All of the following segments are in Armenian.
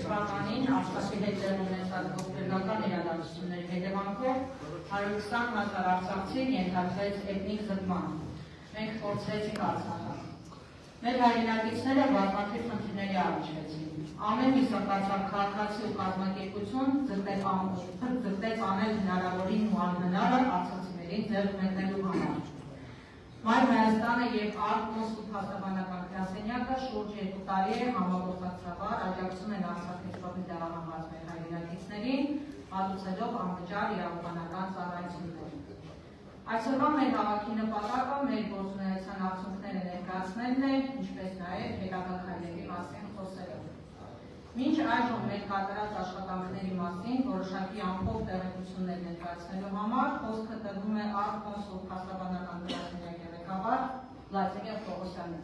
թվականին Արցախի հետ դեռ ունեցած ողբերգական իրադարձությունների հետևանքով 120,000 արցախցի ենթարկվեց էթնիկ զտման։ Մենք փորձեցինք Արցախը։ Մեր հայրենակիցները բազմաթիվ խնդիրների առնչվեցին։ Ամեն մի սրտացավ քաղաքացի ու կազմակերպություն ձգտեց անել հնարավորին ու անհնարը արցախցիներին ձեռք մեկնելու համար։ Մայր Հայաստանը և ԱԿ փաստաբանական գրասենյակը շուրջ 2 տարի է համագործակցաբար աջակցում են Արցախից բռնի տեղահանված մեր հայրենակիցներին, մատուցելով անվճար իրավաբանական ծառայություններ։ Այսօրվա մեր հավաքի նպատակը մեր գործունեության արդյունքները ներկայացնելն է, ինչպես նաև հետագա քայլերի մասին խոսելով։ Մինչ այժմ մեր կատարած աշխատանքների մասին որոշակի ամփոփ տեղեկություններ ներկայացնելու համար խոսքը տրվում է ԱԿ փաստաբանական գրասենյակի ղեկավար Վլադիմիր Պողոսյանին։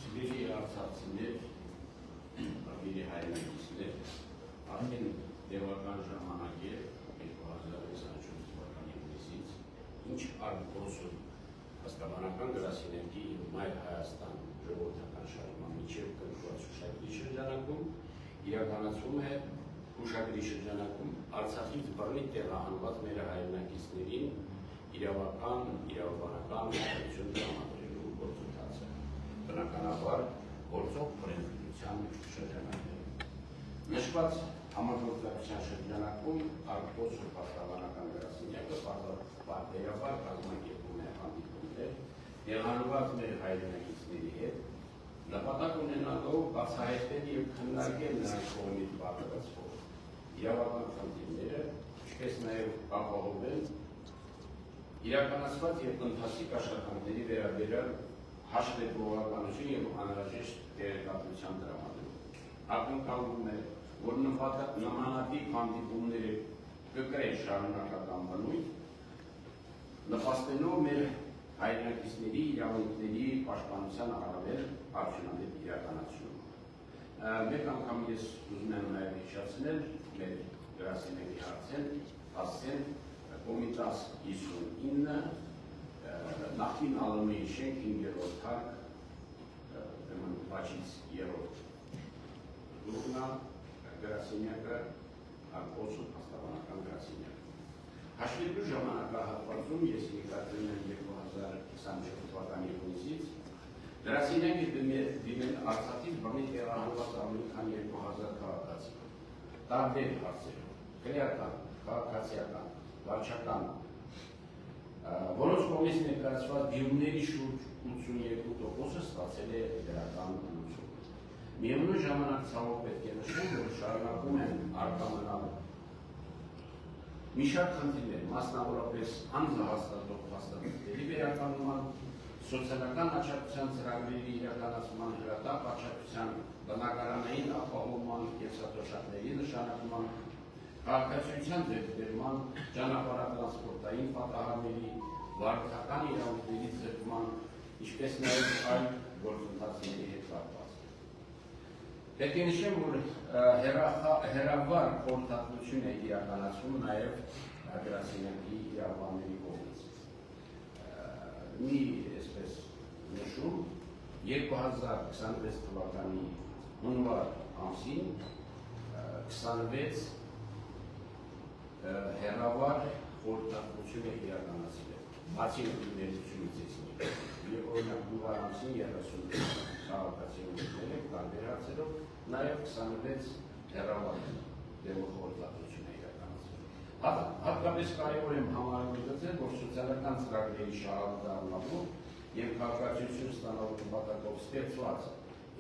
Սիրելի արցախցիներ, ապիրի հայրենակիցներ, արդեն տևական ժամանակ է 2024 թվականի հունիսից, ինչ ԱԿ փաստաբանական գրասենյակի Մայր Հայաստան ժողովրդական շարժման միջև կնքված հուշագրի շրջանակում իրականացում է հուշագրի շրջանակում Արցախից բռնի տեղահանված մեր հայրենակիցներին իրավական, իրավաբանական հարցություն տրամադրելու գործընթացը, բնականաբար գործող բռնության շրջանակներում։ Նշված համագործակցության շրջանակում ԱԿ փաստաբանական գրասենյակը պարտադիրաբար կազմակերպում է հանդիպումներ տեղահանված մեր հայրենակիցների հետ, նպատակ ունենալով բացահայտել և քննարկել նրանց կողմից պատրաստվող իրավական խնդիրները, ինչպես նաև ապահովել իրականացված և ընթացիկ աշխատանքների վերաբերյալ հաշվետվողականություն և անհրաժեշտ տեղեկատվության տրամադրում։ Ակնկալվում է, որ նմանատիպ հանդիպումները կկրեն շարունակական բնույթ, նպաստելով մեր հայրենակիցների իրավունքների պաշտպանության առավել արդյունավետ իրականացումը։ Մեկ անգամ ես ուզում եմ նաև հիշեցնել մեր գրասենյակի հասցեն Կոմիտաս 59 նախկին ԱԼՄ-ի շենք 5-րդ թարկ բաժից 3-րդ գլուխնա գրասենյակը ԱԿ փաստաբանական գրասենյակը։ Հաշվետվու ժամանակահատվածում ես նկատում եմ 2024 թվականի հունիսից գրասենյակի դիմել Արցախից բռնի տեղահանված ավելի քան 2000 քաղաքացի։ Տարբեր հարցերով, քրեական, քաղաքացիական, վարչական, որոնց կողմից ներկայացված դիմումների շուրջ 82%-ը ստացել է դրական լուծում։ Միևնույն ժամանակ ցավոք պետք է նշել, որ շարունակում են առկա մնալ մի շարք խնդիրներ, մասնավորապես անձահաստատող փաստաթղթերի վերականգնման, սոցիալական աջակցության ծրագրերի իրականացման, հրատապ աջակցության, բնակարանային ապահովման և սատոշակների նշանակման, քաղաքացիության ձեռքբերման, ճանապարհատրանսպորտային պատահարների, վարորդական իրավունքների ձեռքման, ինչպես նաև այլ գործընթացների հետ կապված։ Պետք է նշեմ, որ հեռավար խորհրդատվություն է իրականացվում նաև գրասենյակի իրավաբանների կողմից։ Մի այսպես նշում 2026 թվականի հունվար ամսին 26 հեռավար խորհրդատվություն է իրականացվել, բացի ներկայությունից եւ օրինակ հունվար ամսին 30 քաղաքացիներ տարբեր հարցերով, նաև 26 հեռավար խորհրդատվություն է իրականացվել։ Հատկապես կարևոր եմ համարել, որ սոցիալական ծրագրերի շահագրգռվելու և քաղաքացիություն ստանալու նպատակով ստեղծված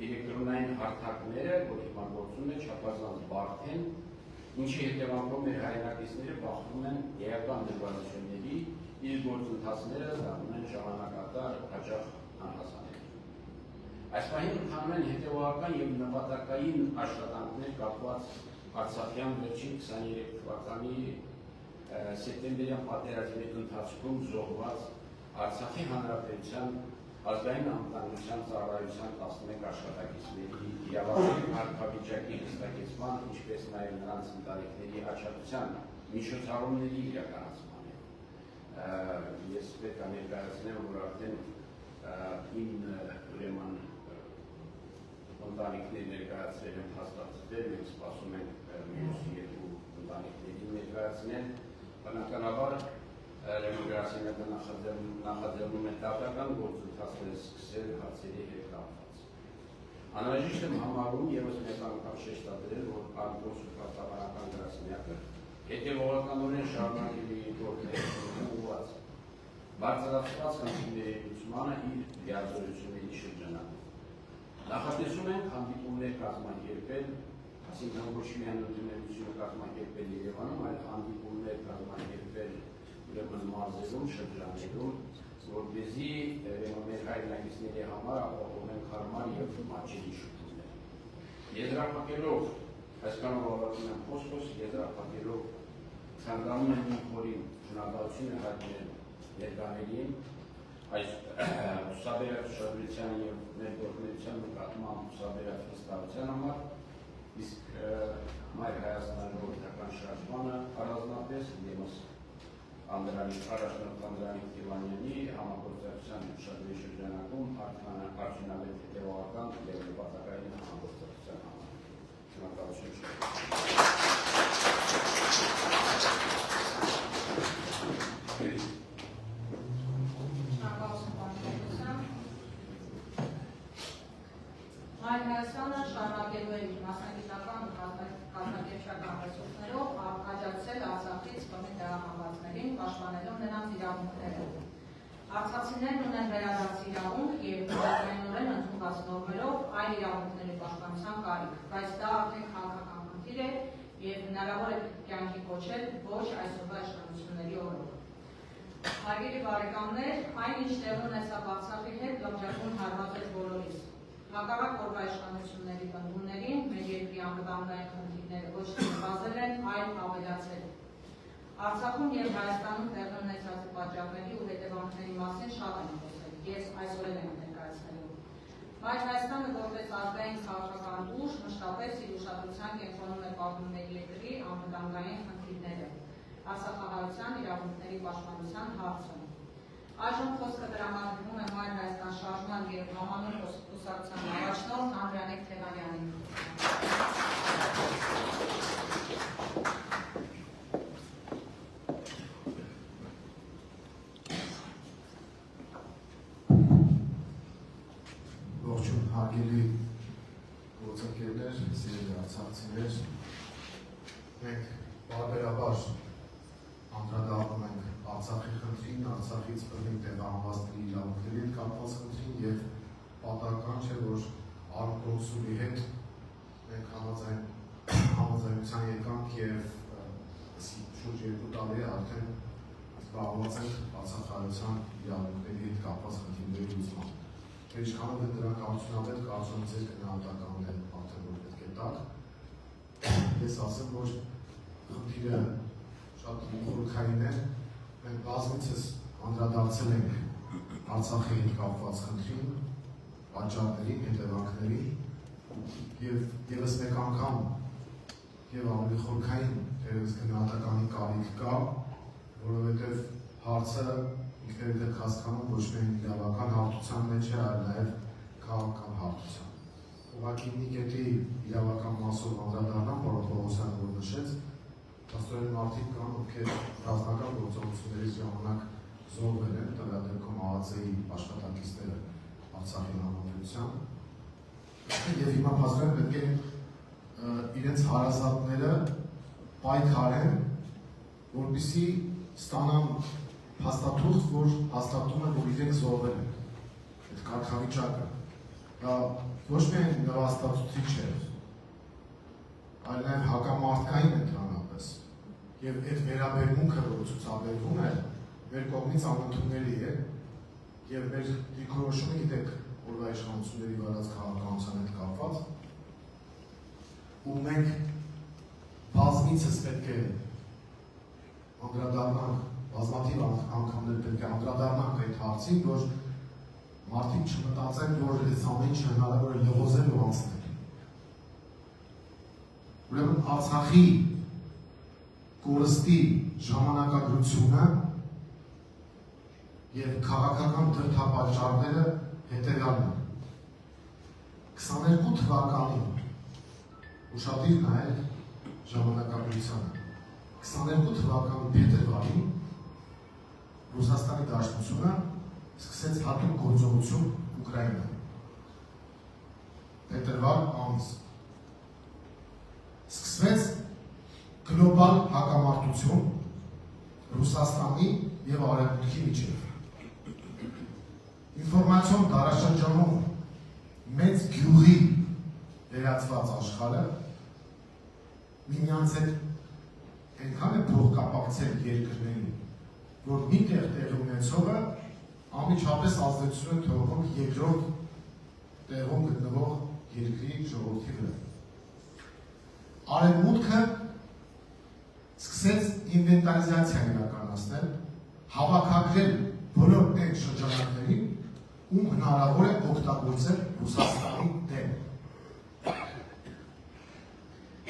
էլեկտրոնային հարթակները, որ հիմա գործում է չափազանց բարդ են, ինչի հետևանքով մեր հայրենակիցները բախվում են էական դժվարությունների, իր գործընթացները դառնում են ժամանակատար, հաճախ անհասանելի։ Այս պահին ընթանում են հետևողական և նպատակային աշխատանքներ կապված Արցախյան վերջին 23 թվականի սեպտեմբերյան պատերազմի ընթացքում զոհված Արցախի Հանրապետության ազգային անվտանգության ծառայության 11 աշխատակիցների իրավական կարգավիճակի հստակեցման, ինչպես նաև նրանց ընտանիքների աջակցության միջոցառումների իրականացման է։ Ես պետք է ներկայացնեմ, որ արդեն իմ ուրեմն ընտանիքներ ներկայացրել են հաստատել, մենք սպասում ենք մյուս երկու ընտանիքներին ներկայացնել, բնականաբար Գրասենյակը նախաձեռնում է տվյալական գործընթացներ սկսել հարցերի հետ կապված։ Անհրաժեշտ եմ համարում ևս մեկ անգամ շեշտադրել, որ Արտգործնախարարական գրասենյակը հետևողականորեն շարունակելի գործունեություն ուղղված բարձրացված խնդիրների լուծմանը իր լիազորությունների շրջանակում։ Նախատեսում ենք հանդիպումներ կազմակերպել, այսինքն ոչ միայն ընդունելություն կազմակերպել Երևանում, այլ հանդիպումներ կազմակերպել ուրեմն մարզերում, շրջաններում, որպեսզի մեր հայրենակիցների համար ապահովենք հարմար եւ մատչելի շփումներ։ Եզրափակելով, այսքանով ավարտում եմ խոսքս, եզրափակելով ցանկանում եմ իմ խորին շնորհակալություն հայտնել ներկաներին, այս ցուսաբերած ուշադրության եւ մեր գործունեության նկատմամբ ցուսաբերած վստահության համար, իսկ Մայր Հայաստանի ժողովրդական շարժմանը առանձնապես ևս Անդրանիկ առաջնորդ Անդրանիկ Տիվանյանի համագործակցության ուշադրի շրջանակում արդյունավետ հետևողական եւ նպատակային համագործակցության համար։ Շնորհակալություն։ Մայր Հայաստանը շարունակելու է իր մասնագիտական կազմակերպչական ռեսուրսներով աջակցել Արցախից բռնի տեղահանվածներին, պաշտպանելով նրանց իրավունքները։ Արցախցիներն ունեն վերադարձի իրավունք եւ բազմայնորեն ընդունված նորմերով այլ իրավունքների պաշտպանության կարիք, բայց դա արդեն քաղաքական խնդիր է եւ հնարավոր է կյանքի կոչել ոչ այսօրվա իշխանությունների օրոք։ Հարգելի բարեկամներ, այնինչ տեղի ունեցավ Արցախի հետ լրջագույն հարվածեց բոլորիս։ Հակառակ օրվա իշխանությունների պնդումներին մեր երկրի անվտանգային խնդիրները ոչ թե նվազել են, այլ ավելացել։ Արցախում եւ Հայաստանում տեղի ունեցած պատճառների ու հետևանքների մասին շատ են խոսել, ես այսօր եմ ներկայացնելու։ Մայր Հայաստանը որպես ազգային քաղաքական ուժ մշտապես իր ուշադրության կենտրոնում է պահում մեր երկրի անվտանգային խնդիրները, արցախահայության իրավունքների պաշտպանության հարցում։ Այժմ խոսքը տրամադրվում է Մայր Հայաստան շարժման եւ համանուն կուսակցության առաջնորդ Անդրանիկ Տիվանյանին։ Ողջույն հարգելի գործընկերներ, սիրելի արցախցիներ, մենք բարբերաբար անդրադառնում ենք Արցախի խնդրին, Արցախից բռնի տեղահանվածների իրավունքների հետ կապված խնդրին եւ պատահական չէ, որ Արտգործնի հետ մենք համաձայնության եկանք եւ շուրջ 2 տարի է արդեն զբաղված ենք արցախահայության իրավունքների հետ կապված խնդիրների լուծմամբ։ Ինչքանով է դրանք արդյունավետ, կարծում եմ ձեր գնահատականն է արդեն որ պետք է տակ։ Ես ասեմ, որ խնդիրը շատ խորքային է, մենք բազմիցս անդրադարձել ենք Արցախի հետ կապված խնդրին, պատճառներին, հետևանքներին եւ ևս մեկ անգամ եւ ավելի խորքային դերս գնահատականի կարիք կա, որովհետեւ հարցը ինքներդ եք հասկանում ոչ միայն իրավական հարթության մեջ է, այլ նաեւ քաղաքական հարթության։ Ուղղակի մի կետի իրավական մասով անդրադառնամ, պարոն Պողոսյանը որ նշեց, Աստորեն մարդիկ կան, ովքեր ռազմական գործողությունների ժամանակ զոհվել են, տվյալ դեպքում ԱԱԾ-ի աշխատակիցները Արցախի հանրապետության, եւ հիմա փաստորեն պետք է իրենց հարազատները պայքարեն, որպեսզի ստանան փաստաթուղթ, որ հաստատում է, որ իրենք զոհվել են։ Այդ կարգավիճակը դա ոչ միայն նվաստացուցիչ է, այլ նաեւ հակամարտկային է դրանապես։ Եվ այդ վերաբերմունքը, որ ցուցաբերվում է, մեր կողմից անընդունելի է, եւ մեր դիրքորոշումը գիտեք, օրվա իշխանությունների վարած քաղաքականության հետ կապված, ու մենք բազմիցս պետք է անդրադառնանք, բազմաթիվ անգամներ պետք է անդրադառնանք այդ հարցին, որ մարդիկ չմտածեն, որ այս ամեն ինչ հնարավոր է լղոզել ու անցնել։ Ուրեմն Արցախի կորստի ժամանակագրությունը եւ քաղաքական դրդապատճառները հետեւյալն են։ 22 թվականին ուշադիր նայեք ժամանակագրությանը։ 22 թվականի փետրվարին Ռուսաստանի Դաշնությունը սկսեց հատուկ գործողություն Ուկրաինայում։ Փետրվար ամս սկսվեց գլոբալ հակամարտություն Ռուսաստանի եւ Արևմուտքի միջեւ։ Ինֆորմացիոն դարաշրջանում մեծ գյուղի վերածված աշխարհը միմյանց հետ այնքան է փոխկապակցել երկրներին, որ միտեղ տեղի ունեցողը անմիջապես ազդեցություն է թողնում երկրորդ տեղում գտնվող երկրի ժողովրդի վրա։ Արևմուտքը սկսեց ինվենտարիզացիա իրականացնել, հավաքագրել բոլոր այդ շրջանակներին, ում հնարավոր է օգտագործել Ռուսաստանի դեմ։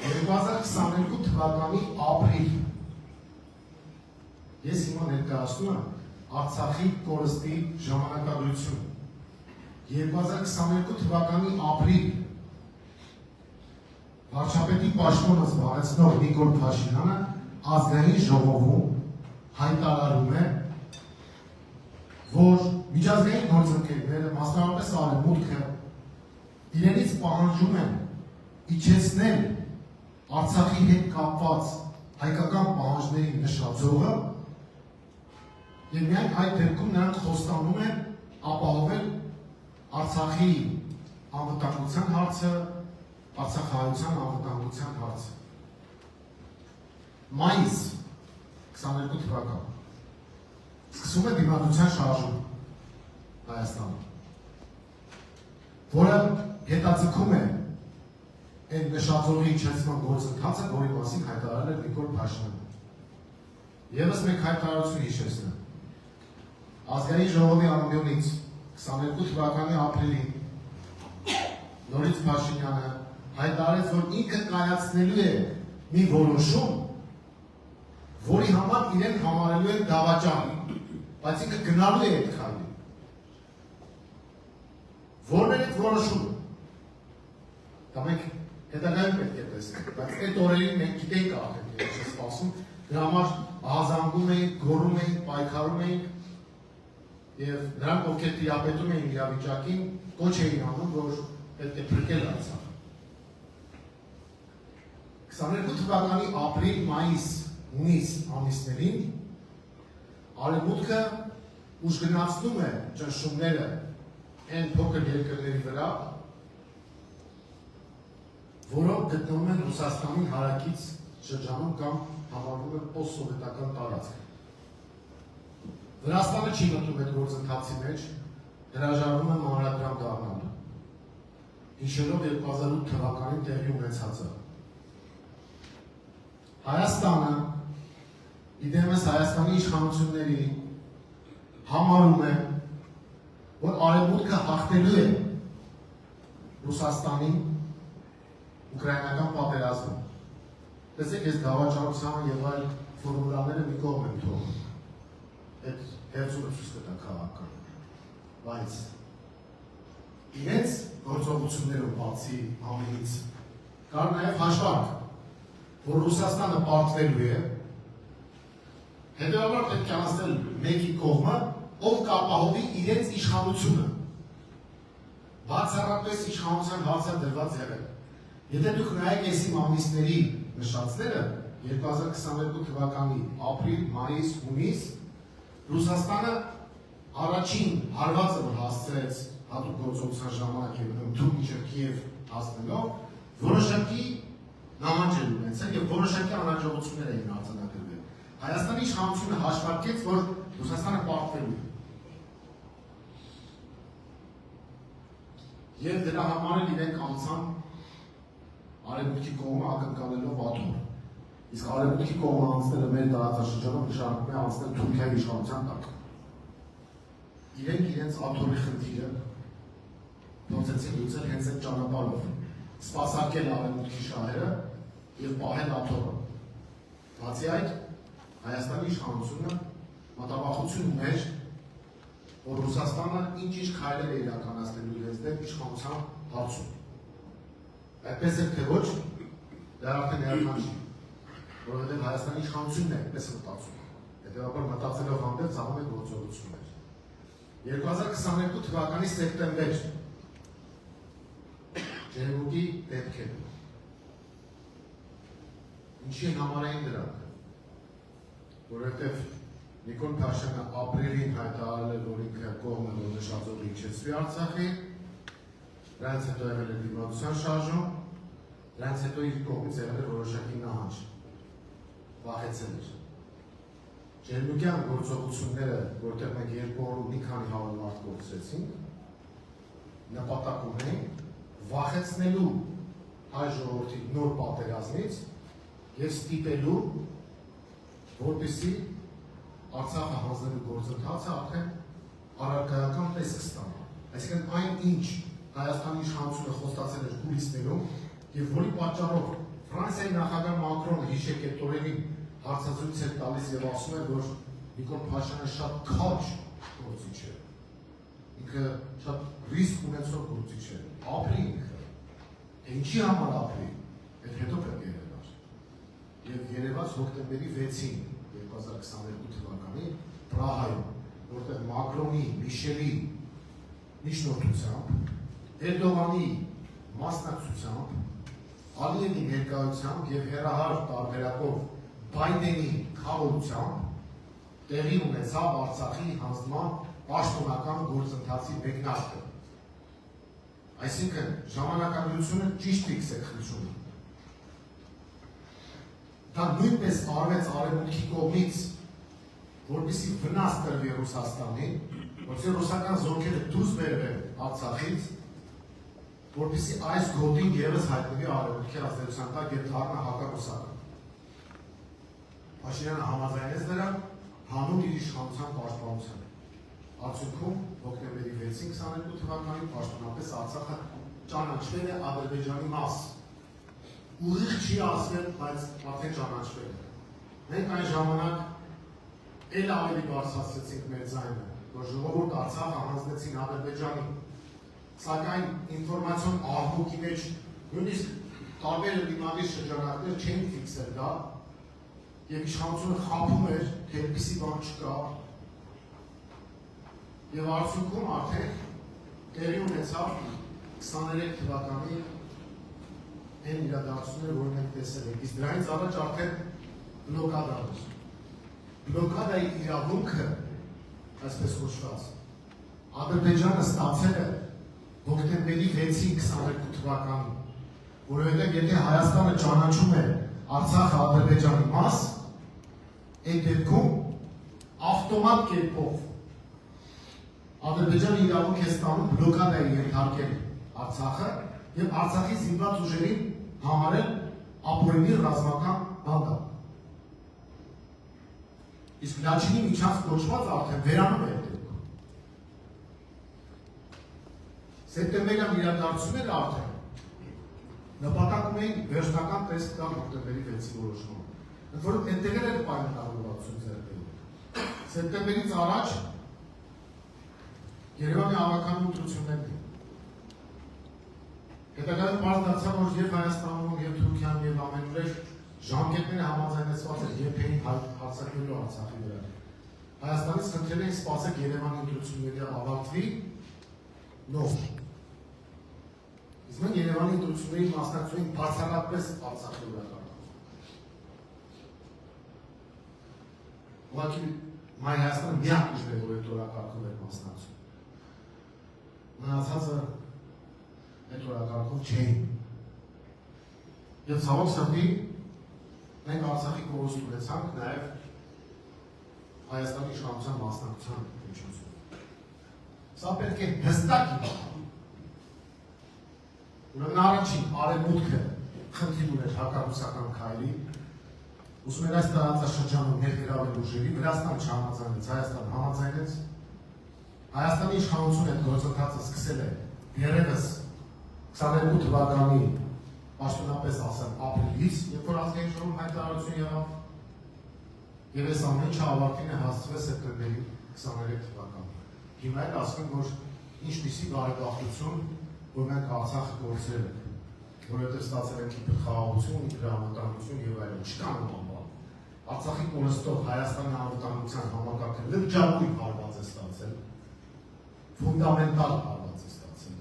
2022 թվականի ապրիլ ես հիմա ներկայացնում եմ Արցախի կորստի ժամանակագրություն։ 2022 թվականի ապրիլ վարչապետի պաշտոնը զբաղեցնող Նիկոլ Փաշինյանը ազգային ժողովում հայտարարում է, որ միջազգային գործընկերները, մասնավորապես Արևմուտքը, իրենից պահանջում են իջեցնել Արցախի հետ կապված հայկական պահանջների նշաձողը եւ միայն այդ դեպքում նրանք խոստանում են ապահովել Արցախի անվտանգության հարցը, Արցախահայության անվտանգության հարցը։ Մայիս 22 թվական սկսում է դիմադրության շարժում Հայաստանում, որը հետաձգում է այն նշաձողի իջեցման գործընթացը, որի մասին հայտարարել է Նիկոլ Փաշինյանը։ Եվս մեկ հայտարարություն հիշեցնեմ։ Ազգային ժողովի ամբիոնից 22 թվականի ապրիլին նորից Փաշինյանը հայտարարեց, որ ինքը կայացնելու է մի որոշում, որի համար իրեն համարելու են դավաճան, բայց ինքը գնալու է այդ քայլին։ Որն է այդ որոշումը։ Դա մենք հետագայում պետք է տեսնենք, բայց այդ օրերին մենք գիտենք արդեն, ինչ է սպասում, դրա համար ահազանգում էինք, գոռում էինք, պայքարում էինք, եւ նրանք, ովքեր տիրապետում էին իրավիճակին, կոչ էին անում, որ պետք է փրկել Արցախը։ 22 թվականի ապրիլ, մայիս, հունիս ամիսներին Արևմուտքը ուժգնացնում է ճնշումները այն փոքր երկրների վրա, որոնք գտնվում են Ռուսաստանի հարակից շրջանում կամ համարվում են պոստսովետական տարածք։ Վրաստանը չի մտնում այդ գործընթացի մեջ, հրաժարվում է մանրադրամ դառնալու, հիշելով 2008 թվականին տեղի ունեցածը։ Հայաստանը, իդեմս Հայաստանի իշխանությունների համարում է, որ Արևմուտքը հաղթելու է Ռուսաստանին ուկրաինական պատերազմում։ Տեսեք, ես դավաճանության եւ այլ ֆորմուլաները մի կողմ եմ թողնում։ Այդ հերձումը ցույց կտա քաղաքական։ Բայց իրենց գործողություններով բացի ամենից կար նաեւ հաշվարկ, որ Ռուսաստանը պարտվելու է, հետևաբար պետք է անցնել մեկի կողմը, ով կապահովի իրենց իշխանությունը։ Բացառապես իշխանության հարցը դրված եղել։ Եթե դուք նայեք այս իմ ամիսների նշածները, 2022 թվականի ապրիլ, մայիս, հունիս, Ռուսաստանը առաջին հարվածը, որ հասցրեց հատուկ գործողության ժամանակ եւ ընդհանուր մինչեւ Կիև հասնելով, որոշակի նահանջ ունեցել եւ որոշակի անհաջողություններ էին արձանագրվել։ Հայաստանի իշխանությունը հաշվարկեց, որ Ռուսաստանը պարտվելու է։ Եվ դրա համար էլ իրենք անցան Արևմուտքի կողմը ակնկալելով աթոռ։ Իսկ Արևմուտքի կողմը անցնելը մեր տարածաշրջանում նշանակում է անցնել Թուրքիայի իշխանության տակ։ Իրենք իրենց աթոռի խնդիրը փորձեցին լուծել հենց այդ ճանապարհով, սպասարկել Արևմուտքի շահերը եւ պահել աթոռը։ Բացի այդ, Հայաստանի իշխանությունը մտավախություն ուներ որ Ռուսաստանը ինչ-ինչ քայլեր է իրականացնելու իրենց դեմ իշխանության հարցում։ Այդպես է թե ոչ, դա արդեն էական չի, որովհետև Հայաստանի իշխանությունն է այդպես մտածում։ Հետևաբար մտածելով հանդերձ անում է գործողություններ։ 2022 թվականի սեպտեմբեր Ջերմուկի դեպքերը։ Ինչի համար էին դրանք, որովհետև Նիկոլ Փաշինյանը ապրիլին հայտարարել էր, որ ինքը կողմ է, որ նշածով իջեցվի Արցախի, դրանից հետո եղել է դիմադրության շարժում, դրանից հետո իր կողմից եղել է որոշակի նահանջ, վախեցել էր։ Ջերմուկյան գործողությունները, որտեղ մենք 2 օր ու մի քանի 100 մարդ կորցրեցինք, նպատակ ունեին վախեցնելու հայ ժողովրդի նոր պատերազմից և ստիպելու, որպեսզի Արցախը հանձնելու գործընթացը արդեն առարկայական տեսք ստանա։ Այսինքն այն ինչ Հայաստանի իշխանությունը խոստացել էր կուլիսներում և որի պատճառով Ֆրանսիայի նախագահ Մակրոնը հիշեք այդ օրերին հարցազրույց էր տալիս և ասում էր, որ Նիկոլ Փաշինյանը շատ քաջ գործիչ է, ինքը շատ ռիսկ ունեցող գործիչ է, ապրի ինքը, ինչի համար ապրի, այդ հետո պետք է երևար։ Եվ երևաց հոկտեմբերի 6-ին 2022 թվականի Պրահայում, որտեղ Մակրոնի, Միշելի միջնորդությամբ, Էրդողանի մասնակցությամբ, Ալիևի ներկայությամբ և հեռահար տարբերակով Բայդենի խաղաղությամբ տեղի ունեցավ Արցախի հանձնման պաշտոնական գործընթացի մեկնարկը։ Այսինքն ժամանակագրությունը ճիշտ ֆիքսեք խնդրում։ Դա նույնպես արվեց արևմուտքի կողմից, որպեսզի վնաս տրվի Ռուսաստանին, որպեսզի ռուսական զորքերը դուրս բերվեն Արցախից, որպեսզի այս գոտին ևս հայտնվի արևմուտքի ազդեցության տակ և դառնա հակառուսական։ Փաշինյանը համաձայնեց նրան հանուն իր իշխանության պաշտպանության։ Արդյունքում հոկտեմբերի 6-ին 22 թվականին պաշտոնապես Արցախը ճանաչվել է Ադրբեջանի մաս։ Ուղիղ չի ասվել, բայց արդեն ճանաչվել է։ Մենք այն ժամանակ էլ ավելի բարձրացրեցինք մեր ձայնը, որ ժողովուրդ Արցախը հանձնեցին Ադրբեջանին, սակայն ինֆորմացիոն աղմուկի մեջ նույնիսկ տարբեր դիմադիր շրջանակներ չեն ֆիքսել դա, և իշխանությունը խաբում էր, թե այդպիսի բան չկա, և արդյունքում արդեն տեղի ունեցավ 23 թվականի այն իրադարձությունները, որ մենք տեսել ենք, իսկ դրանից առաջ արդեն բլոկադա էր։ Բլոկադայի իրավունքը, այսպես կոչված, Ադրբեջանը ստացել է հոկտեմբերի 6-ին 22 թվականին, որովհետև եթե Հայաստանը ճանաչում է Արցախը Ադրբեջանի մաս, այդ դեպքում ավտոմատ կերպով Ադրբեջանը իրավունք է ստանում բլոկադայի ենթարկել Արցախը և Արցախի զինված ուժերին համարել ապօրինի ռազմական բանտը։ Իսկ Լաչինի միջանց կոչված արդեն վերանում է այդ դեպքում։ Սեպտեմբերյան իրադարձությունները արդեն նպատակ ունեին վերջնական տեսք տալ հոկտեմբերի 6-ի որոշմանը։ Ընդ որում այնտեղ էլ պայմանավորվածություն ձեռք բերել։ Սեպտեմբերից առաջ Երևանի ավականու ընտրություններն են։ Հետագայում պարզ դարձավ, որ և Հայաստանում, և Թուրքիայում, և ամենուրեք ժամկետները համաձայնեցված էր երբեին հարձակվելու Արցախի վրա։ Հայաստանից խնդրել էին սպասեք Երևանի ընտրությունների ավարտվի նոր։ Իսկ մենք Երևանի ընտրությունների մասնակցում ենք բացառապես Արցախի վրա կարգում։ Ուղղակի Մայր Հայաստանը միակ ուժն է, որ այդ օրակարգում էր մասնակցում։ Մնացածը այդ օրակարգով չէին։ Եվ ցավոք սրտի մենք Արցախի կորուստ ունեցանք նաև Հայաստանի իշխանության մասնակցության միջոցով։ Սա պետք է հստակ իմանալ։ Ուրեմն առաջին արևմուտքը խնդիր ուներ հակառուսական քայլի, ուզում էր այս տարածաշրջանում ներգրավել ուժերի, Վրաստան չհամաձայնեց, Հայաստան համաձայնեց։ Հայաստանի իշխանությունը այդ գործընթացը սկսել է երևս 22 թվականի պաշտոնապես ասեմ ապրիլից, երբ որ ազգային ժողովում հայտարարություն եղավ, և այս ամեն ինչը ավարտին է հասցվել սեպտեմբերի 23 թվականին։ հիմա էլ ասում եմ, որ ինչպիսի բարեբախտություն, որ մենք Արցախը գործել ենք, որովհետև ստացել ենք իբր խաղաղություն, իբր անվտանգություն եւ այլն, չկա նման բան։ Արցախի կորստով Հայաստանի անվտանգության համակարգը լրջագույն հարված է ստացել, ֆունդամենտալ հարված է ստացել։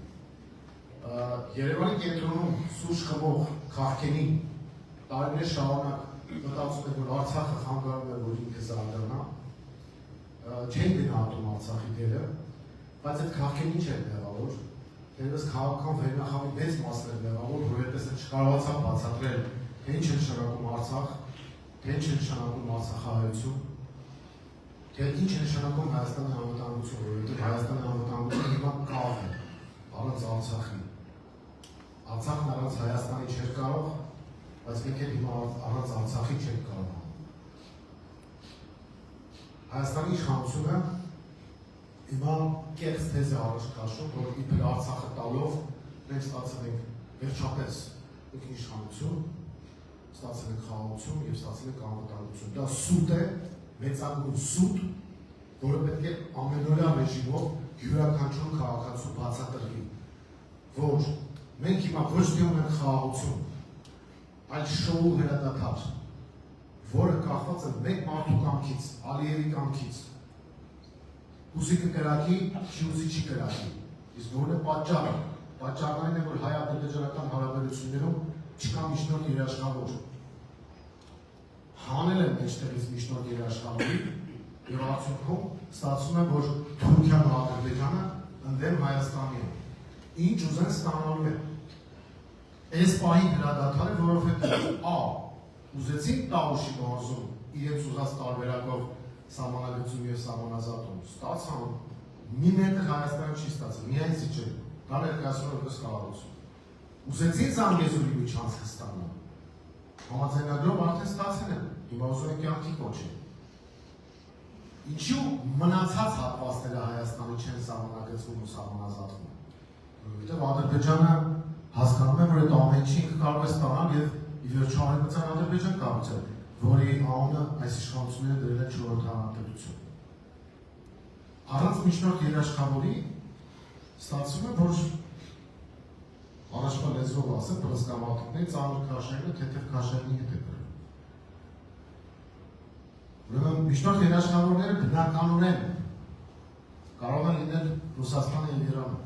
Երևանի կենտրոնում սուրճ խմող քաղաքենի տարիներ շարունակ մտածում եք, որ Արցախը խանգարում է, որ ինքը զարգանա, չեն գնահատում Արցախի դերը, բայց այդ քաղաքենին չէր մեղավոր, դերևս քաղաքական վերնախավի մեծ մասն էր մեղավոր, որ այդպես չկարողացավ բացատրել, թե ինչ է նշանակում Արցախ, թե ինչ է նշանակում Արցախահայություն, թե ինչ է նշանակում Հայաստանի անվտանգություն, որովհետև Հայաստանի անվտանգությունը հիմա կավ է, առանց Արցախի։ Արցախն առանց Հայաստանի չէր կարող, բայց մենք էլ հիմա առանց Արցախի չենք կարող։ Հայաստանի իշխանությունը հիմա կեղծ թեզ է առաջ քաշում, որ իբր Արցախը տալով մենք ստացել ենք վերջապես ինքնիշխանություն, ստացել ենք խաղաղություն եւ ստացել ենք անվտանգություն։ Դա սուտ է, մեծագույն սուտ, որը պետք է ամենօրյա ռեժիմով յուրաքանչյուր քաղաքացու բացատրվի, որ մենք հիմա ոչ թե ունենք խաղաղություն, այլ շոու հրադադար, որը կախված է մեկ մարդու կամքից, Ալիևի կամքից։ Ուզիկը կրակի, չի ուզի չի կրակի։ Իսկ որն է պատճառը։ Պատճառն այն է, որ հայ-ադրբեջանական հարաբերություններում չկա միջնորդ երաշխավոր։ Հանել են մեջտեղից միջնորդ երաշխավորի եւ արդյունքում ստացվում է, որ Թուրքիան ու Ադրբեջանը ընդդեմ Հայաստանի են։ Ինչ ուզեն ստանալու են։ Այս պահին հրադադար է, որովհետեւ ուզեցին Տավուշի մարզում իրենց ուզած տարբերակով սահմանագծում եւ սահմանազատում ստացան, մի մետր Հայաստանը չի ստացել, միայն Սիչել, դա ներկայացնում որպես խաղաղություն։ Ուզեցին Զանգեզուրի միջանցքը ստանալ, համաձայնագրով արդեն ստացել են, հիմա ուզում են կյանքի կոչել։ Ինչու մնացած հատվածները Հայաստանի չեն սահմանագծվում ու սահմանազատվում, որովհետեւ Ադրբեջանը հասկանում է, որ այդ ամեն ինչը ինքը կարող է ստանալ եւ ի վերջո Արևմտյան Ադրբեջան կառուցել, որի անունը այս իշխանությունները դրել են 4-րդ հանրապետություն։ Առանց միջնորդ երաշխավորի ստացվում է, որ առաջվա լեզվով ասեմ, բռնցքամարտիկների ծանր քաշելը թեթև քաշելնի հետ է բերում։ Ուրեմն միջնորդ երաշխավորները բնականորեն կարող են լինել Ռուսաստանը եւ Իրանը։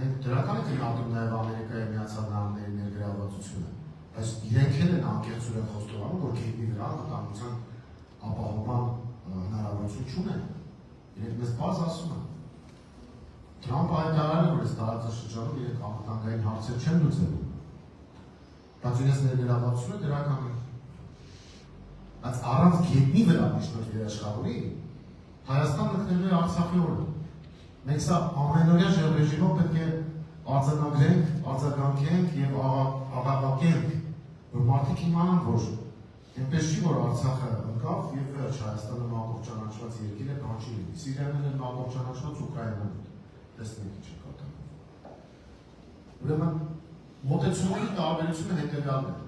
Մենք դրական ենք գնահատում նաև Ամերիկայի Միացյալ Նահանգների ներգրավվածությունը, բայց իրենք էլ են անկեղծորեն խոստովանում, որ գետնի վրա անվտանգության ապահովման հնարավորություն չունեն։ Իրենք մեզ բաց ասում են։ Թրամփը հայտարարել է, որ այս տարածաշրջանում իրենք անվտանգային հարցեր չեն լուծելու, բայց իրենց ներգրավվածությունը դրական է։ Բայց առանց գետնի վրա միջնորդ երաշխավորի Հայաստանը մտնելու է Արցախի օրը։ Մենք սա ամենօրյա ռեժիմով պետք է արձանագրենք, արձագանքենք եւ աղաղակենք, որ մարդիկ իմանան, որ այնպես չի, որ Արցախը ընկավ եւ վերջ Հայաստանը մակով ճանաչված երկիր է, բան չի լինի։ Սիրիան էլ մակով ճանաչված Ուկրաինան է։ Տեսնենք ինչ է կատարվում։ Ուրեմն մոտեցումների տարբերությունը հետեւյալն է։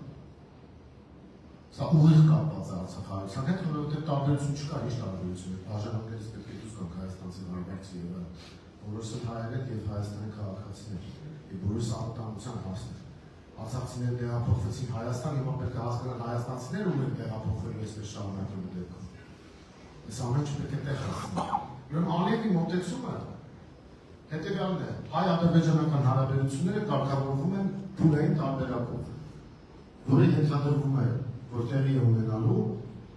Սա ուղիղ կապված է Արցախահայության հետ, որովհետեւ տարբերություն չկա, ինչ տարբերություն է։ Բաժանումներից պետք է դուրս գան հայաստանցի հարաբերացի եւ բոլորս են հայերեն եւ Հայաստանի քաղաքացիներ եւ բոլորս անվտանգության հարցներ։ Արցախցիները տեղափոխվեցին Հայաստան, հիմա պետք է հասկանան հայաստանցիները ում են տեղափոխվել այսպես շարունակելու դեպքում։ Այս ամեն ինչը պետք է տեղ հասնի։ Ուրեմն Ալիևի մոտեցումը հետեւյալն է. հայ-ադրբեջանական հարաբերությունները կարգավորվում են փուլային տարբերակով, որը ենթադրվում է, որ տեղի է ունենալու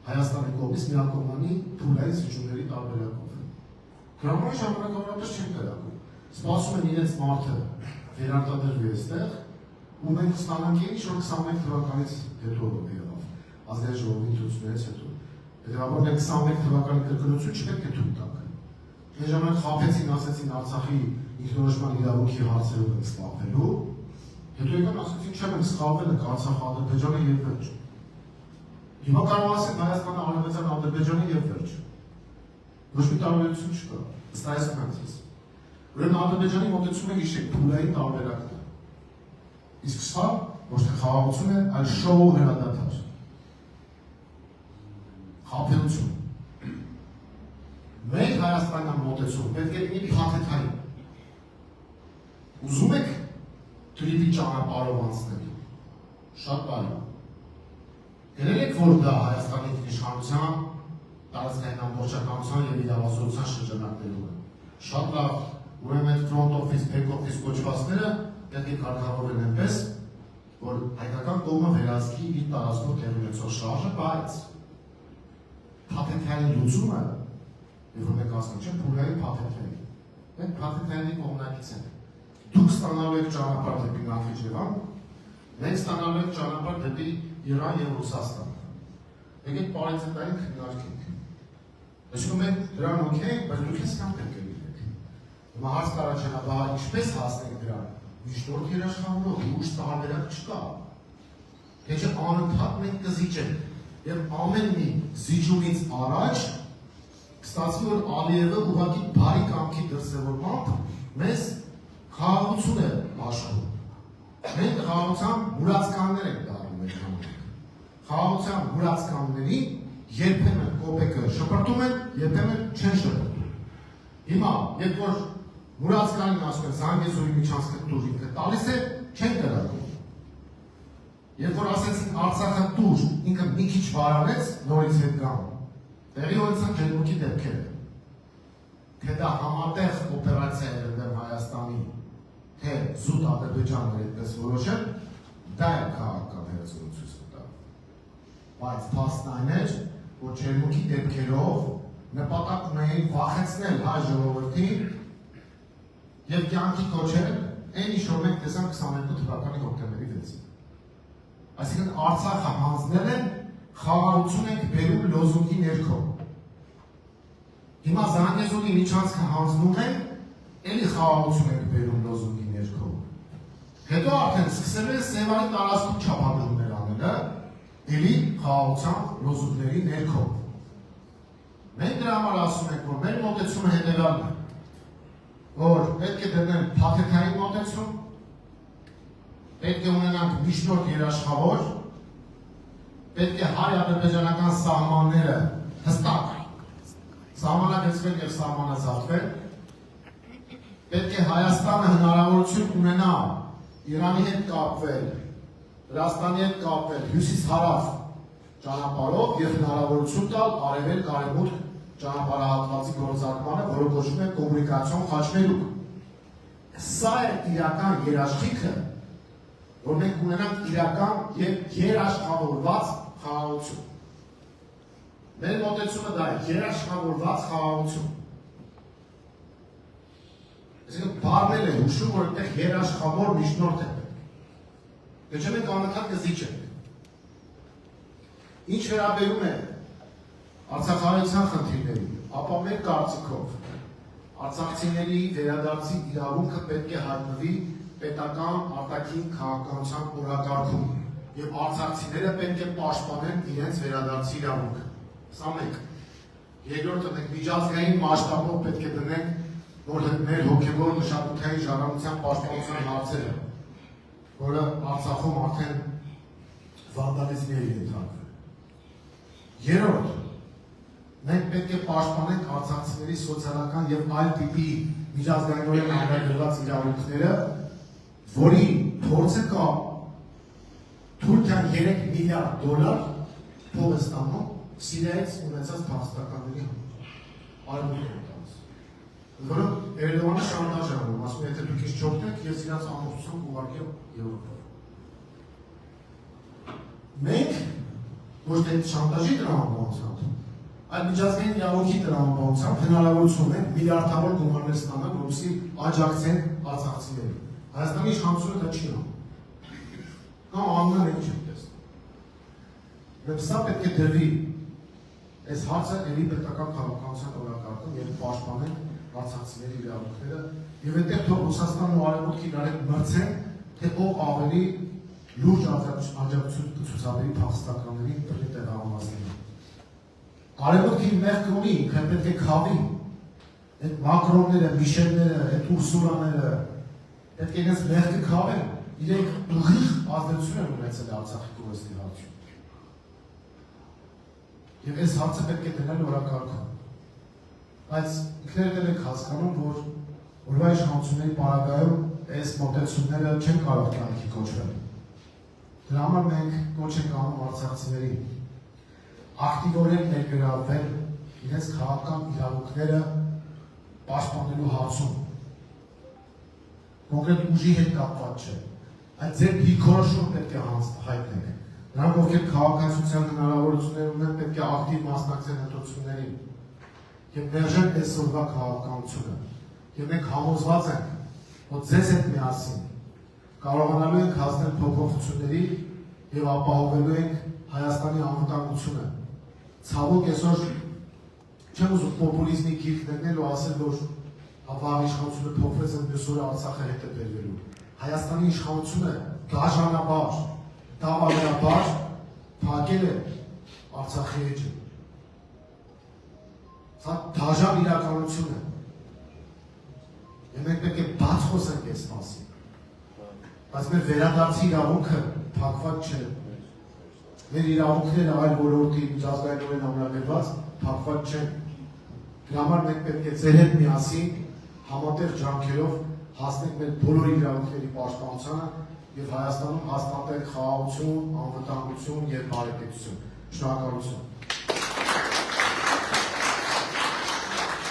Հայաստանի կողմից միակողմանի փուլային զիջումների տարբերակով։ Դրանով ժամանակավորապես չեն տեղակում։ Սպասում են իրենց մարդը վերարտադրվի այստեղ, ու մենք ստանանք ինչ-որ 21 թվականից հետո եղավ, ազգային ժողովի ընտրություններից հետո։ Հետևաբար մենք 21 թվականի կրկնություն չպետք է թույլ տանք։ Այն ժամանակ խաբեցին, ասեցին Արցախի ինքնորոշման իրավունքի հարցերով ենք զբաղվելու, հետո եկան ասեցին չէ, մենք զբաղվել ենք Արցախը, Ադրբեջանը եւ վերջ։ Հիմա կարող ասենք Հայաստանը, Արևմտյան Ադրբեջանը եւ վերջ։ Ոչ մի տարբերություն չկա, ըստ այսպես է։ Ուրեմն Ադրբեջանի մոտեցումը հիշեք, փուլային տարբերակն է։ Իսկ սա ոչ թե խաղաղություն է, այլ շոու հրադադար։ Խաբելություն։ Մենք Հայաստանի համաշխարհային մոտեցում, պետք է լինի փաթեթային։ Ուզում եք թրիպի ճանապարհով անցնել։ Շատ բարի։ Գրել եք, որ դա Հայաստանի իշխանության, տարածքային ամբողջականության և իրավասության շրջանակներում է։ Շատ լավ, ուրեմն այդ front office, back office կոչվածները պետք է կարգավորվեն այնպես, որ հայկական կողմը վերահսկի իր տարածքով տեղի ունեցող շարժը, բայց փաթեթային լուծումը, երբ որ մենք ասում չենք, փուլային փաթեթային։ Մենք փաթեթայինի կողմնակից ենք։ Դուք ստանալու եք ճանապարհ դեպի Նախիջևան, մենք ստանալու ենք ճանապարհ դեպի Իրան և Ռուսաստան։ Եկեք պարիզետային քննարկենք։ Այսինքն մենք դրան օքեյ ենք, բայց դուք եսքան պետք է լինեք։ Հիմա հարց կառաջանա, բա ինչպես հասնենք դրան։ Միջնորդ երաշխավորող ուշ տարբերակ չկա։ Թե չէ անընդհատ մենք կզիջենք։ Եվ ամեն մի զիջումից առաջ կստացվի, որ Ալիևը ուղղակի բարի կամքի դրսևորմամբ մեզ խաղաղություն է աշխում։ Մենք խաղաղության մուրացկաններ ենք դառնում մեր համակ։ Խաղաղության մուրացկանների երբեմն կոպեկը շպրտում են, երբեմն չեն շպրտում։ Հիմա, երբ որ մուրացկանին ասում են Զանգեզուրի միջանցքը տուր ինքը տալիս է, չեն կրակում։ Երբ որ ասեցին Արցախը տուր, ինքը մի քիչ վարանեց, նորից հետ գան։ Տեղի ունեցան ջերմուկի դեպքերը։ Թե դա համատեղ օպերացիա էր դեմ Հայաստանի, թե զուտ Ադրբեջանը այդպես որոշել, դա է քաղաքական հերոսություն տա։ Բայց փաստն այն էր, որ ջերմուկի դեպքերով նպատակ ունեին վախեցնել հայ ժողովրդին և կյանքի կոչել այն ինչ որ մենք տեսանք 22 թվականի հոկտեմբերի 6-ին։ Այսինքն Արցախը հանձնել են, խաղաղություն ենք բերում լոզունգի ներքո։ Հիմա Զանգեզուրի միջանցքը հանձնում են, էլի խաղաղություն ենք բերում լոզունգի ներքո։ Հետո արդեն սկսել են Սևանի տարածքում չափադրումներ անելը, էլի խաղաղության լոզունգների ներքո։ Մենք դրա համար ասում ենք, որ մեր մոտեցումը հետևյալն է, որ պետք է դնենք փաթեթային մոտեցում, պետք է ունենանք միջնորդ երաշխավոր, պետք է հայ-ադրբեջանական սահմանները հստակ սահմանագծվել և սահմանազատվել, պետք է Հայաստանը հնարավորություն ունենա Իրանի հետ կապվել, Վրաստանի հետ կապվել հյուսիս-հարավ ճանապարհով և հնարավորություն տալ արևելք-արևմուտք ճանապարհահատվածի գործարկմանը, որը կոչվում է կոմունիկացիոն խաչմերուկ։ Սա է իրական երաշխիքը, որ մենք ունենանք իրական և երաշխավորված խաղաղություն։ Մեր մոտեցումը դա է երաշխավորված խաղաղություն։ Այսինքն բառնել է հուշում, որ այդտեղ երաշխավոր միջնորդ է պետք։ Թե չէ մենք անընդհատ կզիջենք։ Ինչ վերաբերում է արցախահայության խնդիրներին, ապա մեր կարծիքով արցախցիների վերադարձի իրավունքը պետք է հայտնվի պետական արտաքին քաղաքականության օրակարգում և արցախցիները պետք է պաշտպանեն իրենց վերադարձի իրավունքը։ Սա մեկ։ Երկրորդը մենք միջազգային մասշտաբով պետք է դնենք, որ մեր հոգևոր մշակութային ժառանգության պաշտպանության հարցերը, որը Արցախում արդեն վանդալիզմի է ենթարկվել։ Երրորդ, մենք պետք է պաշտպանենք արցախցիների սոցիալական և այլ տիպի միջազգայինորեն ամրագրված իրավունքները, որի փորձը կա Թուրքիան $3 միլիարդ փող է ստանում Սիրիայից ունեցած փախստականների համար։ Արևմուտքում տալիս։ Որը Էրդողանը շանտաժ է անում, ասում է, եթե դուք ինձ չօգնեք, ես իրաց ամուսնություն կուղարկեմ Եվրոպա։ Մենք ոչ թե շանտաժի տրամաբանությամբ, այլ միջազգային իրավունքի տրամաբանությամբ հնարավորություն ունենք միլիարդավոր գումարներ ստանալ, որպեսզի աջակցենք արցախցիներին։ Հայաստանի իշխանությունը դա չի անում։ Կամ անում են ինչ չենք տեսնում։ Եվ սա պետք է դրվի այս հարցը էլի պետական քաղաքականության օրակարգում և պաշտպանենք արցախցիների իրավունքները և այդտեղ թող Ռուսաստանն ու Արևմուտքը իրար հետ մրցեն, թե ով ավելի լուրջ աջակցություն կցուցաբերի փախստականներին դրի տեղահանվածներին։ Արևմուտքը մեղք ունի, ինքը պետք է քավի։ Այդ Մակրոնները, Միշելները, այդ Ուրսուլաները պետք է իրենց մեղքը քավեն, իրենք ուղիղ ազդեցություն են ունեցել Արցախի կորստի հարցում։ Եվ այս հարցը պետք է դնել օրակարգում։ Բայց ինքներդ եք հասկանում, որ օրվա իշխանությունների պարագայում այս մոտեցումները չեն կարող կյանքի կոչվել։ Դրա համար մենք կոչ ենք անում արցախցիներին ակտիվորեն ներգրավվել իրենց քաղաքական իրավունքները պաշտպանելու հարցում։ Կոնկրետ ուժի հետ կապված չէ, այդ ձեր դիրքորոշումը պետք է հայտնեք։ Նրանք, ովքեր քաղաքացիության հնարավորություններ ունեն, պետք է ակտիվ մասնակցեն ընտրություններին եւ մերժեն այսօրվա քաղաքականությունը։ Եվ մենք համոզված ենք, որ ձեզ հետ միասին կարողանալու ենք հասնել փոփոխությունների եւ ապահովելու ենք Հայաստանի անվտանգությունը։ Ցավոք այսօր չեմ ուզում պոպուլիզմի գիրք դնել ու ասել, որ վաղ իշխանությունը փոխվեց ու մյուս օրը Արցախը հետ է բերվելու։ Հայաստանի իշխանությունը դաժանաբար, դավանաբար փակել է Արցախի էջը։ Սա դաժան իրականություն է։ Եվ մենք պետք է բաց խոսենք այս մասին։ Բայց մեր վերադարձի իրավունքը փակված չէ։ Մեր իրավունքները այլ ոլորտի միջազգայինորեն ամրագրված փակված չեն։ Դրա համար մենք պետք է ձեր հետ միասին համատեղ ջանքերով հասնենք մեր բոլոր իրավունքների պաշտպանությանը եւ Հայաստանում հաստատենք խաղաղություն, անվտանգություն եւ բարեկեցություն։ Շնորհակալություն։